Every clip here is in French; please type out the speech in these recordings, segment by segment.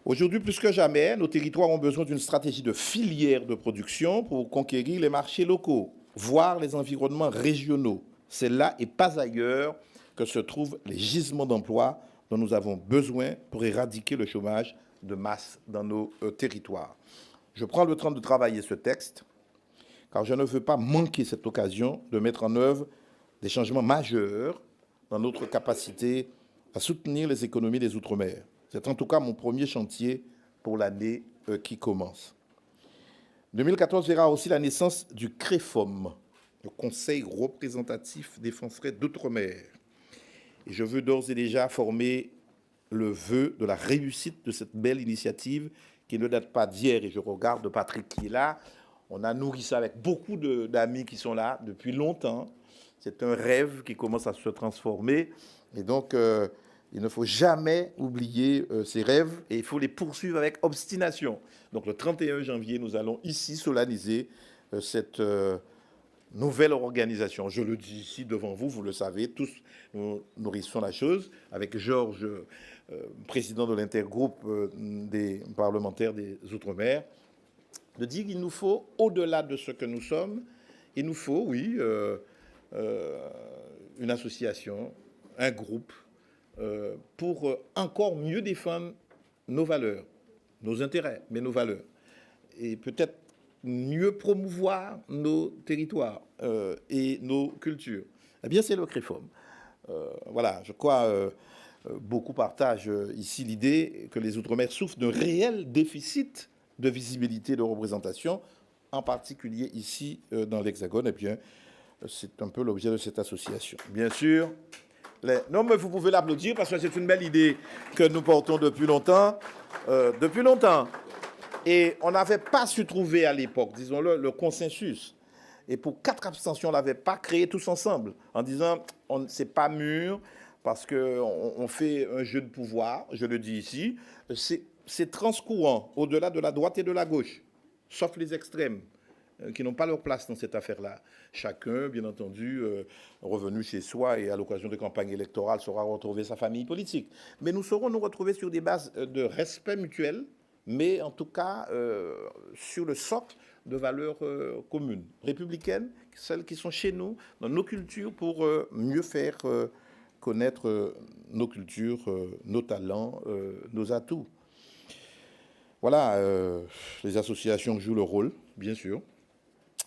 Aujourd'hui, plus que jamais, nos territoires ont besoin d'une stratégie de filière de production pour conquérir les marchés locaux, voire les environnements régionaux. C'est là et pas ailleurs que se trouvent les gisements d'emplois dont nous avons besoin pour éradiquer le chômage de masse dans nos territoires. Je prends le temps de travailler ce texte car je ne veux pas manquer cette occasion de mettre en œuvre des changements majeurs dans notre capacité à soutenir les économies des Outre-mer. C'est en tout cas mon premier chantier pour l'année qui commence. 2014 verra aussi la naissance du CREFOM, le Conseil représentatif des Français d'Outre-mer. Et je veux d'ores et déjà former le vœu de la réussite de cette belle initiative qui ne date pas d'hier. Et je regarde Patrick qui est là. On a nourri ça avec beaucoup d'amis qui sont là depuis longtemps. C'est un rêve qui commence à se transformer. Et donc, il ne faut jamais oublier ces rêves et il faut les poursuivre avec obstination. Donc, le 31 janvier, nous allons ici solenniser cette nouvelle organisation. Je le dis ici devant vous, vous le savez, tous nous nourrissons la chose. Avec Georges, président de l'intergroupe des parlementaires des Outre-mer, de dire qu'il nous faut, au-delà de ce que nous sommes, il nous faut, oui, une association, un groupe, pour encore mieux défendre nos valeurs, nos intérêts, mais nos valeurs. Et peut-être mieux promouvoir nos territoires et nos cultures. Eh bien, c'est le CREFOM. Voilà, je crois beaucoup partagent ici l'idée que les Outre-mer souffrent d'un réel déficit de visibilité et de représentation, en particulier ici dans l'Hexagone. Eh bien, c'est un peu l'objet de cette association. Bien sûr, non, mais vous pouvez l'applaudir parce que c'est une belle idée que nous portons depuis longtemps. Depuis longtemps. Et on n'avait pas su trouver à l'époque, disons-le, le consensus. Et pour 4 abstentions, on ne l'avait pas créé tous ensemble, en disant, c'est pas mûr, parce qu'on fait un jeu de pouvoir, je le dis ici, c'est transcourant, au-delà de la droite et de la gauche, sauf les extrêmes, qui n'ont pas leur place dans cette affaire-là. Chacun, bien entendu, revenu chez soi et à l'occasion de campagne électorale, saura retrouver sa famille politique. Mais nous saurons nous retrouver sur des bases de respect mutuel, mais en tout cas sur le socle de valeurs communes, républicaines, celles qui sont chez nous, dans nos cultures, pour mieux faire connaître nos cultures, nos talents, nos atouts. Voilà, les associations jouent leur rôle, bien sûr.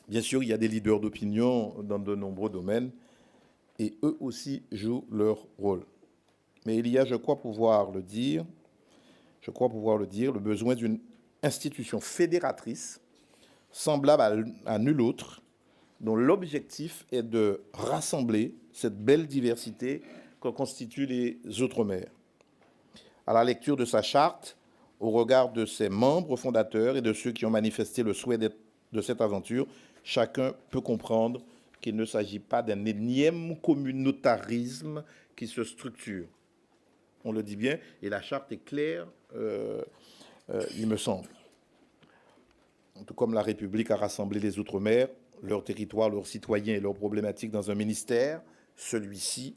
Bien sûr, il y a des leaders d'opinion dans de nombreux domaines, et eux aussi jouent leur rôle. Mais il y a, je crois pouvoir le dire, le besoin d'une institution fédératrice, semblable à nulle autre, dont l'objectif est de rassembler cette belle diversité que constituent les Outre-mer. À la lecture de sa charte, au regard de ses membres fondateurs et de ceux qui ont manifesté le souhait de cette aventure, chacun peut comprendre qu'il ne s'agit pas d'un énième communautarisme qui se structure. On le dit bien, et la charte est claire, il me semble. Tout comme la République a rassemblé les Outre-mer, leurs territoires, leurs citoyens et leurs problématiques dans un ministère, celui-ci,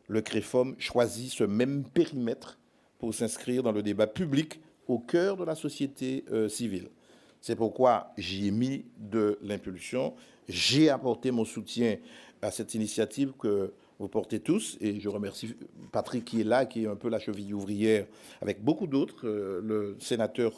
le CREFOM, choisit ce même périmètre pour s'inscrire dans le débat public au cœur de la société civile. C'est pourquoi j'y ai mis de l'impulsion. J'ai apporté mon soutien à cette initiative que vous portez tous, et je remercie Patrick qui est là, qui est un peu la cheville ouvrière, avec beaucoup d'autres, le sénateur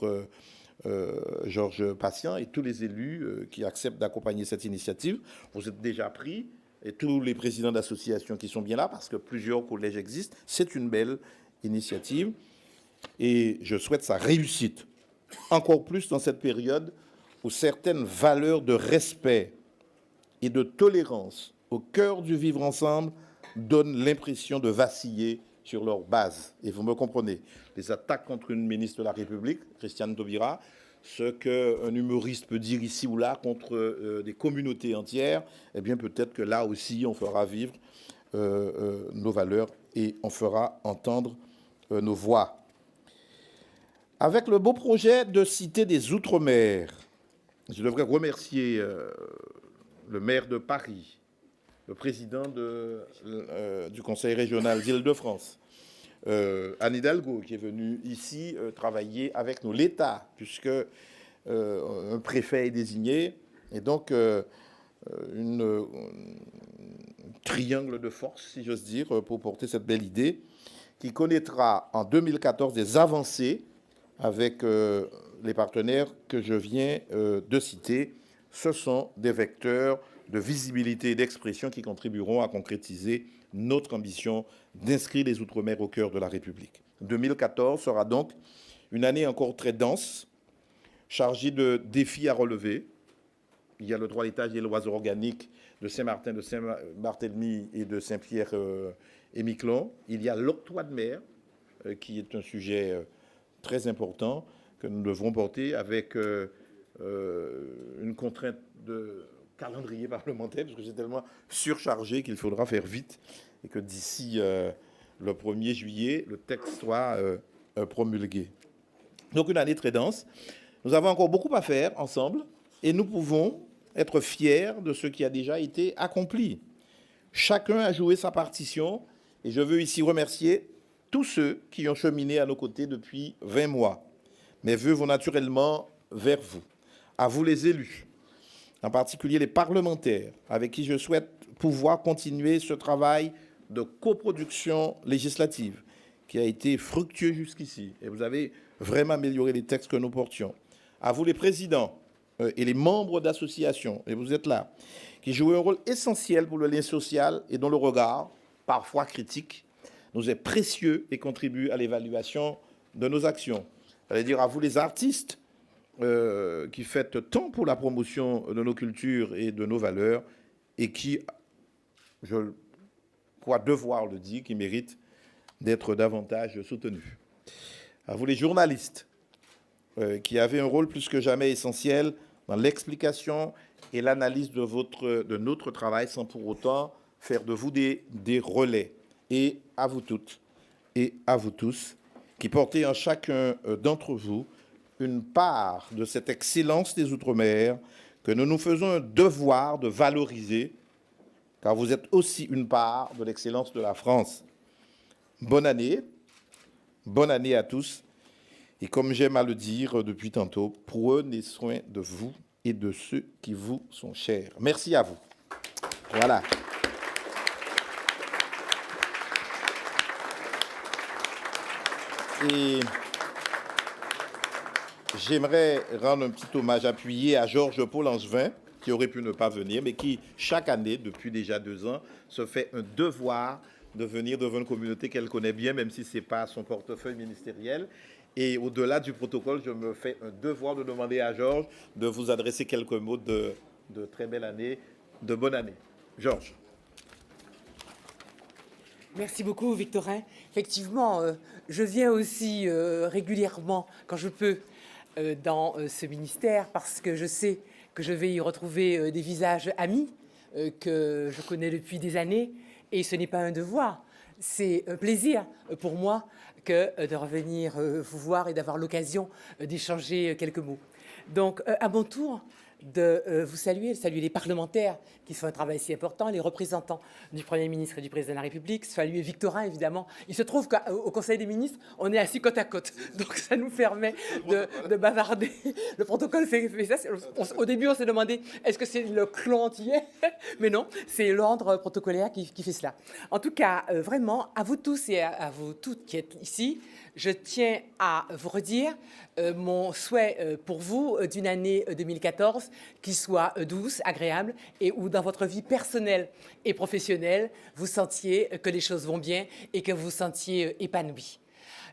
Georges Patient et tous les élus qui acceptent d'accompagner cette initiative. Vous êtes déjà pris, et tous les présidents d'associations qui sont bien là, parce que plusieurs collèges existent. C'est une belle initiative, et je souhaite sa réussite, encore plus dans cette période où certaines valeurs de respect et de tolérance au cœur du vivre ensemble donnent l'impression de vaciller sur leur base. Et vous me comprenez, les attaques contre une ministre de la République, Christiane Taubira, ce qu'un humoriste peut dire ici ou là contre des communautés entières, eh bien peut-être que là aussi on fera vivre nos valeurs et on fera entendre nos voix. Avec le beau projet de Cité des Outre-mer, je devrais remercier le maire de Paris, le président du Conseil régional d'Île-de-France, Anne Hidalgo, qui est venue ici travailler avec nous, l'État, puisque un préfet est désigné, et donc un triangle de force, si j'ose dire, pour porter cette belle idée, qui connaîtra en 2014 des avancées avec les partenaires que je viens de citer. Ce sont des vecteurs de visibilité et d'expression qui contribueront à concrétiser notre ambition d'inscrire les Outre-mer au cœur de la République. 2014 sera donc une année encore très dense, chargée de défis à relever. Il y a le droit à l'étage des lois organiques de Saint-Martin, de Saint-Barthélemy et de Saint-Pierre-et-Miquelon. Il y a l'octroi de mer, qui est un sujet très important que nous devrons porter avec une contrainte de calendrier parlementaire, parce que c'est tellement surchargé qu'il faudra faire vite et que d'ici le 1er juillet, le texte soit promulgué. Donc une année très dense. Nous avons encore beaucoup à faire ensemble et nous pouvons être fiers de ce qui a déjà été accompli. Chacun a joué sa partition et je veux ici remercier tous ceux qui ont cheminé à nos côtés depuis 20 mois. Mes vœux vont naturellement vers vous, à vous les élus, en particulier les parlementaires, avec qui je souhaite pouvoir continuer ce travail de coproduction législative qui a été fructueux jusqu'ici. Et vous avez vraiment amélioré les textes que nous portions. À vous les présidents et les membres d'associations, et vous êtes là, qui jouent un rôle essentiel pour le lien social et dont le regard, parfois critique, nous est précieux et contribue à l'évaluation de nos actions. J'allais dire à vous les artistes qui faites tant pour la promotion de nos cultures et de nos valeurs et qui, je crois devoir le dire, qui méritent d'être davantage soutenus. À vous les journalistes qui avez un rôle plus que jamais essentiel dans l'explication et l'analyse de notre travail sans pour autant faire de vous des relais. Et à vous toutes et à vous tous qui portez en chacun d'entre vous une part de cette excellence des Outre-mer que nous nous faisons un devoir de valoriser, car vous êtes aussi une part de l'excellence de la France. Bonne année à tous, et comme j'aime à le dire depuis tantôt, prenez soin de vous et de ceux qui vous sont chers. Merci à vous. Voilà. Et j'aimerais rendre un petit hommage appuyé à Georges-Paul Angevin, qui aurait pu ne pas venir, mais qui, chaque année, depuis déjà 2 ans, se fait un devoir de venir devant une communauté qu'elle connaît bien, même si ce n'est pas son portefeuille ministériel. Et au-delà du protocole, je me fais un devoir de demander à Georges de vous adresser quelques mots de très belle année, de bonne année. Georges. Merci beaucoup, Victorin. Effectivement, je viens aussi régulièrement, quand je peux, dans ce ministère, parce que je sais que je vais y retrouver des visages amis que je connais depuis des années. Et ce n'est pas un devoir, c'est un plaisir pour moi que de revenir vous voir et d'avoir l'occasion d'échanger quelques mots. Donc, à mon tour, de vous saluer les parlementaires qui font un travail si important, les représentants du Premier ministre et du Président de la République, saluer Victorin, évidemment. Il se trouve qu'au Conseil des ministres, on est assis côte à côte, donc ça nous permet de bavarder. Le protocole fait ça. Au début, on s'est demandé, est-ce que c'est le clan entier? Mais non, c'est l'ordre protocolaire qui fait cela. En tout cas, vraiment, à vous tous et à vous toutes qui êtes ici, je tiens à vous redire mon souhait pour vous d'une année 2014 qui soit douce, agréable et où dans votre vie personnelle et professionnelle, vous sentiez que les choses vont bien et que vous vous sentiez épanoui.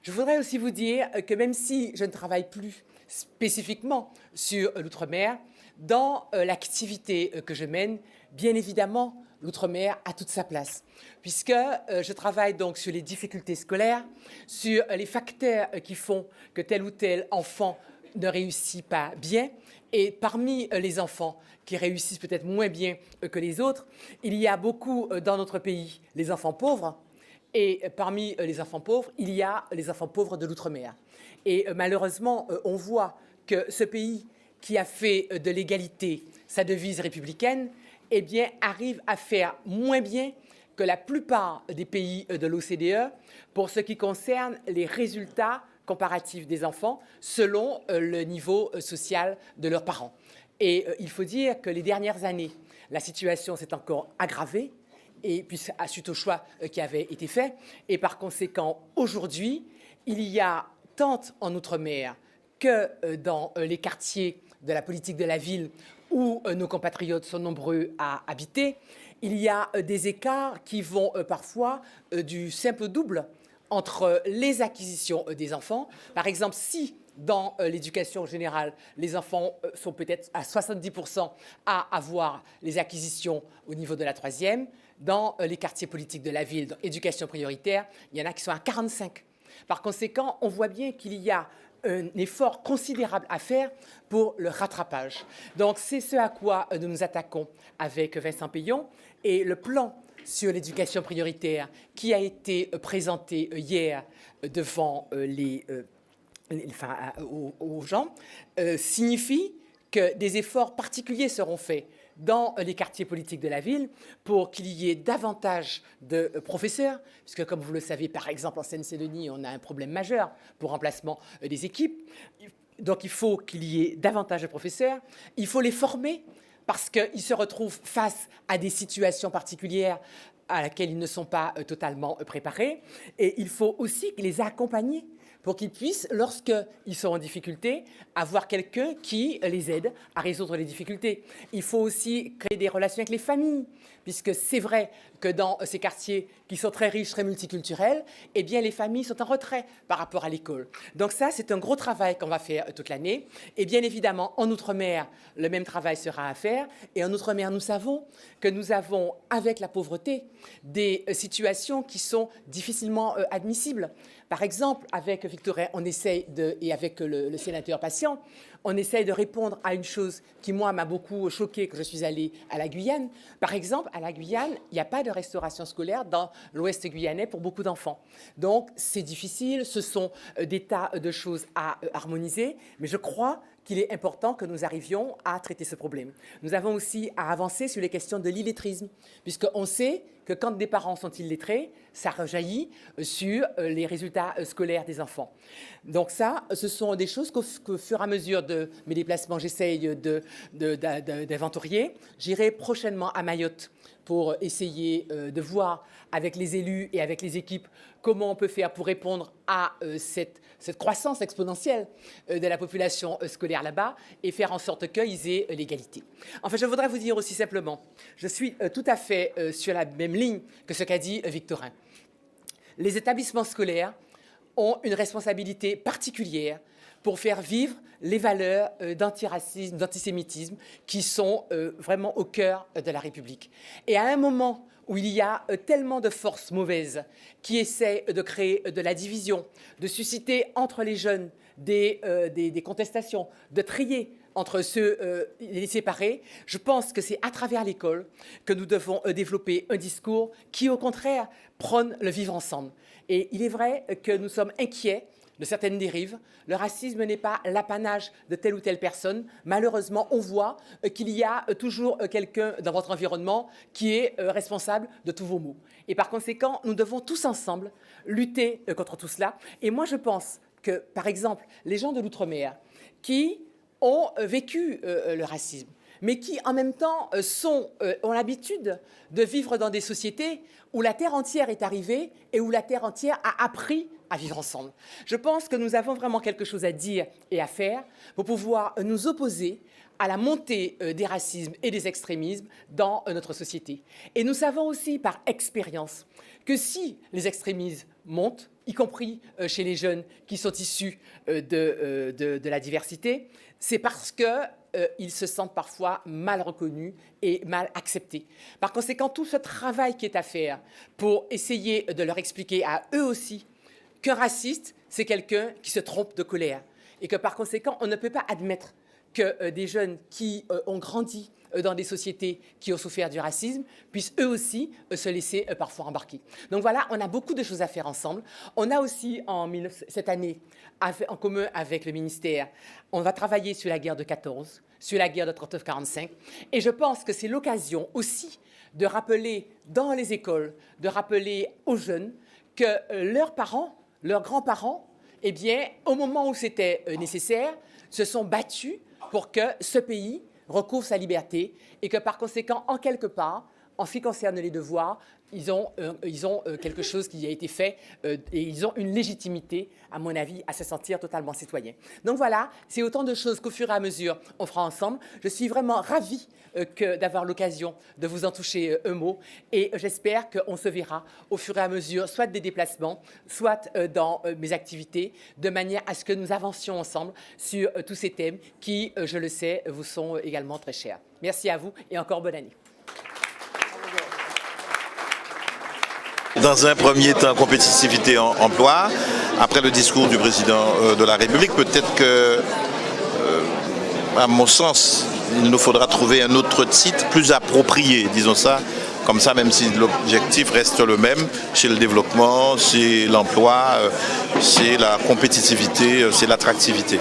Je voudrais aussi vous dire que même si je ne travaille plus spécifiquement sur l'outre-mer, dans l'activité que je mène, bien évidemment, l'outre-mer a toute sa place, puisque je travaille donc sur les difficultés scolaires, sur les facteurs qui font que tel ou tel enfant ne réussit pas bien. Et parmi les enfants qui réussissent peut-être moins bien que les autres, il y a beaucoup dans notre pays les enfants pauvres. Et parmi les enfants pauvres, il y a les enfants pauvres de l'outre-mer. Et malheureusement, on voit que ce pays qui a fait de l'égalité sa devise républicaine, eh bien, arrive à faire moins bien que la plupart des pays de l'OCDE pour ce qui concerne les résultats comparatifs des enfants selon le niveau social de leurs parents. Et il faut dire que les dernières années, la situation s'est encore aggravée, et puis suite au choix qui avait été fait. Et par conséquent, aujourd'hui, il y a tant en Outre-mer que dans les quartiers de la politique de la ville où nos compatriotes sont nombreux à habiter, il y a des écarts qui vont parfois du simple au double entre les acquisitions des enfants. Par exemple, si dans l'éducation générale, les enfants sont peut-être à 70% à avoir les acquisitions au niveau de la troisième, dans les quartiers politiques de la ville, dans l'éducation prioritaire, il y en a qui sont à 45. Par conséquent, on voit bien qu'il y a un effort considérable à faire pour le rattrapage. Donc, c'est ce à quoi nous nous attaquons avec Vincent Peillon. Et le plan sur l'éducation prioritaire qui a été présenté hier devant aux gens signifie que des efforts particuliers seront faits dans les quartiers politiques de la ville pour qu'il y ait davantage de professeurs, puisque comme vous le savez, par exemple, en Seine-Saint-Denis, on a un problème majeur pour remplacement des équipes. Donc il faut qu'il y ait davantage de professeurs, il faut les former, parce qu'ils se retrouvent face à des situations particulières à laquelle ils ne sont pas totalement préparés. Et il faut aussi les accompagner pour qu'ils puissent, lorsqu'ils sont en difficulté, avoir quelqu'un qui les aide à résoudre les difficultés. Il faut aussi créer des relations avec les familles, puisque c'est vrai que dans ces quartiers qui sont très riches, très multiculturels, eh bien, les familles sont en retrait par rapport à l'école. Donc ça, c'est un gros travail qu'on va faire toute l'année. Et bien évidemment, en Outre-mer, le même travail sera à faire. Et en Outre-mer, nous savons que nous avons, avec la pauvreté, des situations qui sont difficilement admissibles. Par exemple, avec Victorin, on essaye et avec le sénateur Patient, on essaye de répondre à une chose qui, moi, m'a beaucoup choquée quand je suis allée à la Guyane. Par exemple, à la Guyane, il n'y a pas de restauration scolaire dans l'ouest guyanais pour beaucoup d'enfants. Donc, c'est difficile, ce sont des tas de choses à harmoniser, mais je crois qu'il est important que nous arrivions à traiter ce problème. Nous avons aussi à avancer sur les questions de l'illettrisme, puisqu'on sait que quand des parents sont illettrés, ça rejaillit sur les résultats scolaires des enfants. Donc ça, ce sont des choses qu'au fur et à mesure de mes déplacements, j'essaye d'inventorier. J'irai prochainement à Mayotte pour essayer de voir avec les élus et avec les équipes comment on peut faire pour répondre à cette croissance exponentielle de la population scolaire là-bas et faire en sorte qu'ils aient l'égalité. Enfin, je voudrais vous dire aussi simplement, je suis tout à fait sur la même ligne que ce qu'a dit Victorin. Les établissements scolaires ont une responsabilité particulière pour faire vivre les valeurs d'antiracisme, d'antisémitisme qui sont vraiment au cœur de la République. Et à un moment où il y a tellement de forces mauvaises qui essaient de créer de la division, de susciter entre les jeunes des contestations, de trier entre ceux les séparer, je pense que c'est à travers l'école que nous devons développer un discours qui, au contraire, prône le vivre ensemble. Et il est vrai que nous sommes inquiets de certaines dérives. Le racisme n'est pas l'apanage de telle ou telle personne. Malheureusement, on voit qu'il y a toujours quelqu'un dans votre environnement qui est responsable de tous vos maux. Et par conséquent, nous devons tous ensemble lutter contre tout cela. Et moi, je pense que, par exemple, les gens de l'Outre-mer qui ont vécu le racisme, mais qui en même temps ont l'habitude de vivre dans des sociétés où la terre entière est arrivée et où la terre entière a appris à vivre ensemble. Je pense que nous avons vraiment quelque chose à dire et à faire pour pouvoir nous opposer à la montée des racismes et des extrémismes dans notre société. Et nous savons aussi par expérience que si les extrémismes montent, y compris chez les jeunes qui sont issus de la diversité, c'est parce qu'ils se sentent parfois mal reconnus et mal acceptés. Par conséquent, tout ce travail qui est à faire pour essayer de leur expliquer à eux aussi qu'un raciste, c'est quelqu'un qui se trompe de colère et que par conséquent, on ne peut pas admettre que des jeunes qui ont grandi dans des sociétés qui ont souffert du racisme puissent eux aussi se laisser parfois embarquer. Donc voilà, on a beaucoup de choses à faire ensemble. On a aussi cette année, en commun avec le ministère, on va travailler sur la guerre de 14, sur la guerre de 39-45. Et je pense que c'est l'occasion aussi de rappeler dans les écoles, de rappeler aux jeunes que leurs parents, leurs grands-parents, eh bien, au moment où c'était nécessaire, se sont battus pour que ce pays recouvre sa liberté et que par conséquent, en quelque part, en ce qui concerne les devoirs, ils ont quelque chose qui a été fait et ils ont une légitimité, à mon avis, à se sentir totalement citoyens. Donc voilà, c'est autant de choses qu'au fur et à mesure, on fera ensemble. Je suis vraiment ravie d'avoir l'occasion de vous en toucher un mot et j'espère qu'on se verra au fur et à mesure, soit des déplacements, soit dans mes activités, de manière à ce que nous avancions ensemble sur tous ces thèmes qui, je le sais, vous sont également très chers. Merci à vous et encore bonne année. Dans un premier temps, compétitivité en emploi. Après le discours du président de la République, peut-être que, à mon sens, il nous faudra trouver un autre titre plus approprié, disons ça, comme ça, même si l'objectif reste le même, c'est le développement, c'est l'emploi, c'est la compétitivité, c'est l'attractivité.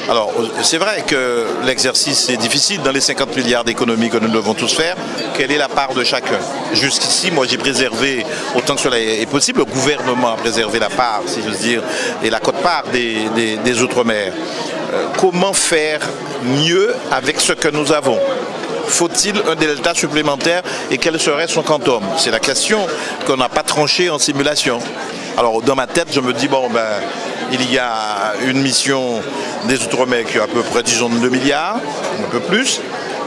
Alors, c'est vrai que l'exercice est difficile dans les 50 milliards d'économies que nous devons tous faire. Quelle est la part de chacun? Jusqu'ici, moi, j'ai préservé, autant que cela est possible, le gouvernement a préservé la part, si j'ose dire, et la quote-part des Outre-mer. Comment faire mieux avec ce que nous avons? Faut-il un delta supplémentaire et quel serait son quantum? C'est la question qu'on n'a pas tranchée en simulation. Alors, dans ma tête, je me dis, bon, ben, il y a une mission des Outre-mer qui est à peu près, disons, 2 milliards, un peu plus.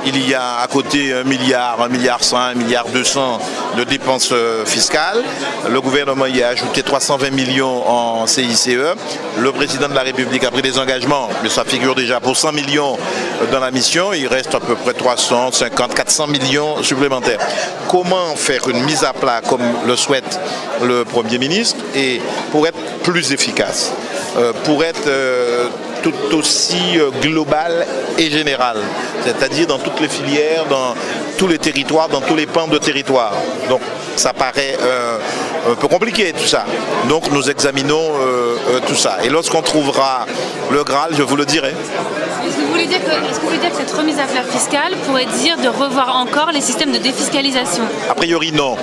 Il y a à côté 1 milliard, 1,1 milliard, 1,2 milliard de dépenses fiscales. Le gouvernement y a ajouté 320 millions en CICE. Le président de la République a pris des engagements, mais ça figure déjà pour 100 millions dans la mission. Il reste à peu près 350, 400 millions supplémentaires. Comment faire une mise à plat comme le souhaite le Premier ministre et pour être plus efficace, pour être tout aussi global et général, c'est-à-dire dans toutes les filières, dans tous les territoires, dans tous les pans de territoire. Donc ça paraît un peu compliqué tout ça. Donc nous examinons tout ça. Et lorsqu'on trouvera le Graal, je vous le dirai. Est-ce que vous voulez dire que cette remise à plat fiscale pourrait dire de revoir encore les systèmes de défiscalisation? A priori non,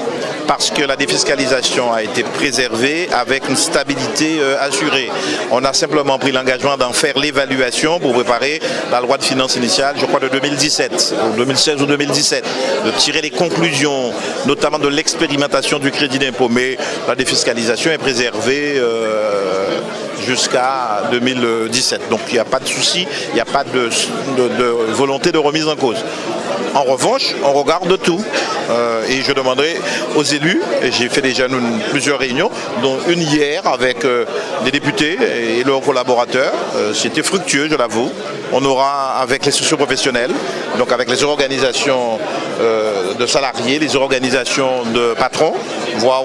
parce que la défiscalisation a été préservée avec une stabilité assurée. On a simplement pris l'engagement d'en faire l'évaluation pour préparer la loi de finances initiale, je crois de 2017, ou 2016 ou 2017, de tirer les conclusions, notamment de l'expérimentation du crédit d'impôt. Mais la défiscalisation est préservée jusqu'à 2017. Donc il n'y a pas de souci, il n'y a pas de volonté de remise en cause. En revanche, on regarde tout et je demanderai aux élus, et j'ai fait déjà plusieurs réunions, dont une hier avec des députés et leurs collaborateurs. C'était fructueux, je l'avoue. On aura avec les socio-professionnels, donc avec les organisations de salariés, les organisations de patrons, voir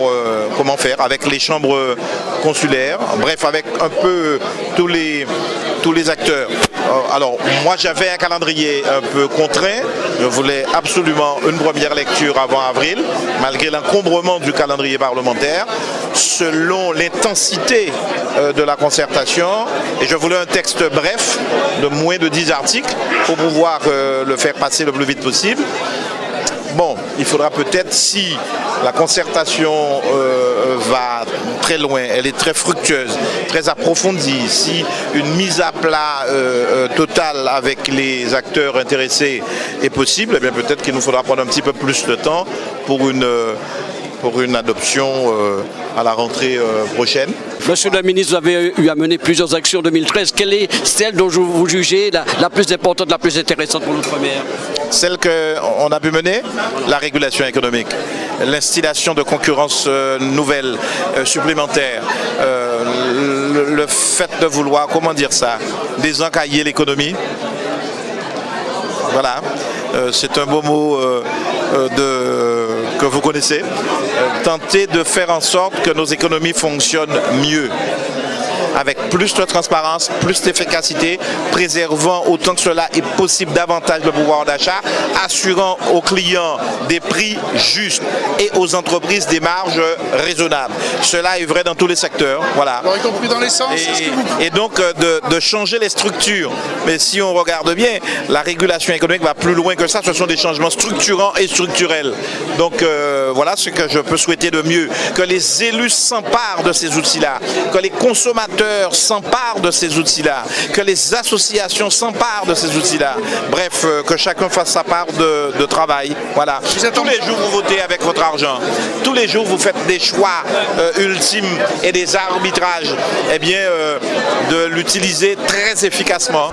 comment faire avec les chambres consulaires, bref, avec un peu tous les acteurs. Alors, moi, j'avais un calendrier un peu contraint. Je voulais absolument une première lecture avant avril, malgré l'encombrement du calendrier parlementaire, selon l'intensité de la concertation. Et je voulais un texte bref, de moins de 10 articles, pour pouvoir le faire passer le plus vite possible. Bon, il faudra peut-être, si la concertation va très loin, elle est très fructueuse, très approfondie, si une mise à plat totale avec les acteurs intéressés est possible, eh bien peut-être qu'il nous faudra prendre un petit peu plus de temps pour une adoption à la rentrée prochaine. Monsieur le ministre, vous avez eu à mener plusieurs actions en 2013. Quelle est celle dont vous jugez la plus importante, la plus intéressante pour l'outre-mer? Celle qu'on a pu mener, la régulation économique, l'instillation de concurrence nouvelle, supplémentaire, le fait de vouloir, comment dire ça, désencailler l'économie. Voilà, c'est un beau mot que vous connaissez. Tenter de faire en sorte que nos économies fonctionnent mieux. avec plus de transparence, plus d'efficacité, préservant autant que cela est possible davantage le pouvoir d'achat, assurant aux clients des prix justes et aux entreprises des marges raisonnables. Cela est vrai dans tous les secteurs. Voilà. Alors, y compris dans l'essence. Et donc de changer les structures. Mais si on regarde bien, la régulation économique va plus loin que ça. Ce sont des changements structurants et structurels. Donc voilà ce que je peux souhaiter de mieux. Que les élus s'emparent de ces outils-là. Que les consommateurs s'emparent de ces outils-là. Que les associations s'emparent de ces outils-là. Bref, que chacun fasse sa part de travail. Voilà. Tous les jours, vous votez avec votre argent. Tous les jours, vous faites des choix ultimes et des arbitrages. Eh bien, de l'utiliser très efficacement.